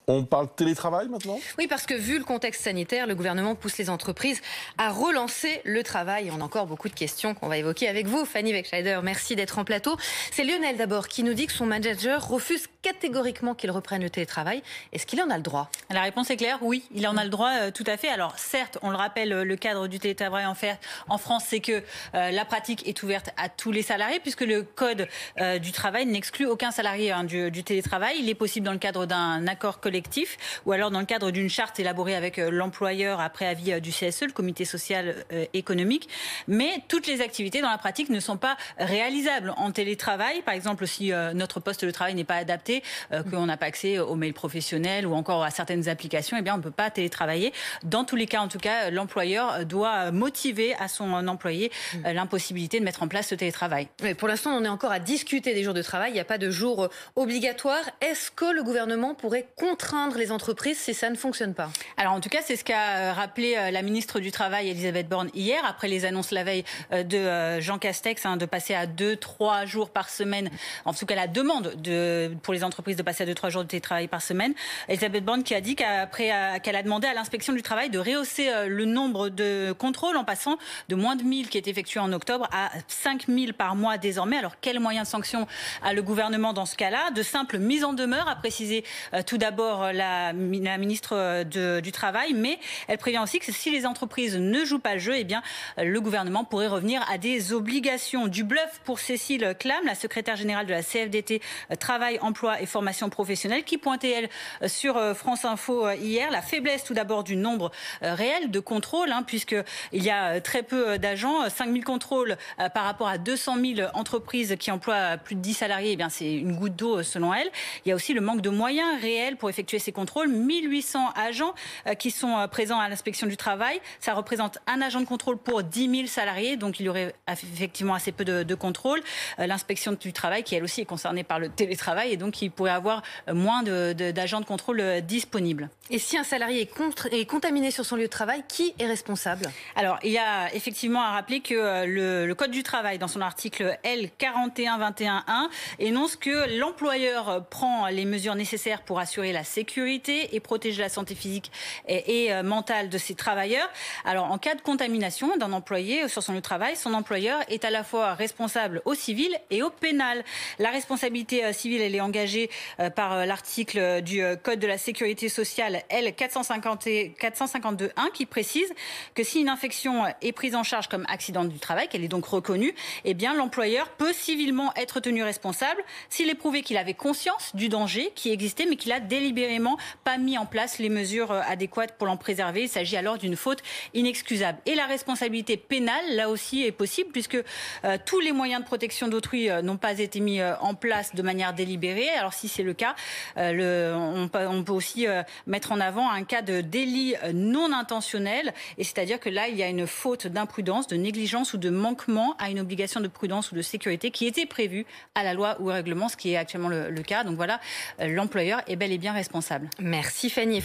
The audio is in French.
On parle télétravail maintenant? Oui, parce que vu le contexte sanitaire, le gouvernement pousse les entreprises à relancer le travail. On a encore beaucoup de questions qu'on va évoquer avec vous, Fanny Wegscheider. Merci d'être en plateau. C'est Lionel d'abord qui nous dit que son manager refuse catégoriquement qu'il reprenne le télétravail. Est-ce qu'il en a le droit? La réponse est claire, oui, il en a le droit, tout à fait. Alors certes, on le rappelle, le cadre du télétravail en France, c'est que la pratique est ouverte à tous les salariés, puisque le code du travail n'exclut aucun salarié du télétravail. Il est possible dans le cadre d'un accord collectif ou alors dans le cadre d'une charte élaborée avec l'employeur après avis du CSE, le comité social économique. Mais toutes les activités dans la pratique ne sont pas réalisables en télétravail. Par exemple, si notre poste de travail n'est pas adapté, qu'on n'a pas accès aux mails professionnels ou encore à certaines applications, eh bien on ne peut pas télétravailler. Dans tous les cas, en tout cas, l'employeur doit motiver à son employé l'impossibilité de mettre en place ce télétravail. Mais pour l'instant, on est encore à discuter des jours de travail. Il n'y a pas de jour obligatoire. Est-ce que le gouvernement pourrait contraindre les entreprises si ça ne fonctionne pas? Alors en tout cas, c'est ce qu'a rappelé la ministre du Travail, Elisabeth Borne, hier, après les annonces la veille de Jean Castex, de passer à 2-3 jours par semaine. En tout cas, la demande pour les entreprises de passer à 2-3 jours de télétravail par semaine. Elisabeth Borne qui a dit qu'elle a demandé à l'inspection du travail de rehausser le nombre de contrôles en passant de moins de 1000 qui est effectué en octobre à 5000 par mois désormais. Alors quels moyens de sanction a le gouvernement dans ce cas-là? De simples mises en demeure, a précisé tout d'abord la ministre du Travail, mais elle prévient aussi que si les entreprises ne jouent pas le jeu, eh bien, le gouvernement pourrait revenir à des obligations. Du bluff pour Cécile Clam, la secrétaire générale de la CFDT Travail, Emploi et Formation Professionnelle, qui pointait, sur France Info hier, la faiblesse tout d'abord du nombre réel de contrôles, puisqu'il y a très peu d'agents, 5000 contrôles par rapport à 200 000 entreprises qui emploient plus de 10 salariés, eh bien, c'est une goutte d'eau selon elle. Il y a aussi le manque de moyens réels pour effectuer ces contrôles. 1800 agents qui sont présents à l'inspection du travail. Ça représente un agent de contrôle pour 10 000 salariés. Donc, il y aurait effectivement assez peu de contrôles. L'inspection du travail, qui elle aussi est concernée par le télétravail, et donc il pourrait avoir moins d'agents de contrôle disponibles. Et si un salarié est contaminé sur son lieu de travail, qui est responsable? Alors, il y a effectivement à rappeler que le Code du travail, dans son article L 4121.1, énonce que l'employeur prend les mesures nécessaires pour assurer la sécurité et protéger la santé physique et mentale de ses travailleurs. Alors, en cas de contamination d'un employé sur son lieu de travail, son employeur est à la fois responsable au civil et au pénal. La responsabilité civile, elle est engagée par l'article du Code de la sécurité sociale L 452.1 qui précise que si une infection est prise en charge comme accident du travail, qu'elle est donc reconnue, eh bien l'employeur peut civilement être tenu responsable s'il est prouvé qu'il avait conscience du danger qui existait mais qu'il a délibérément pas mis en place les mesures adéquates pour l'en préserver. Il s'agit alors d'une faute inexcusable. Et la responsabilité pénale, là aussi, est possible puisque tous les moyens de protection d'autrui n'ont pas été mis en place de manière délibérée. Alors si c'est le cas, on peut aussi mettre en avant un cas de délit non intentionnel, et c'est-à-dire que là, il y a une faute d'imprudence, de négligence ou de manquement à une obligation de prudence ou de sécurité qui était prévue à la loi ou au règlement, ce qui est actuellement le cas. Donc voilà, l'employeur est bel et bien responsable. Merci Fanny.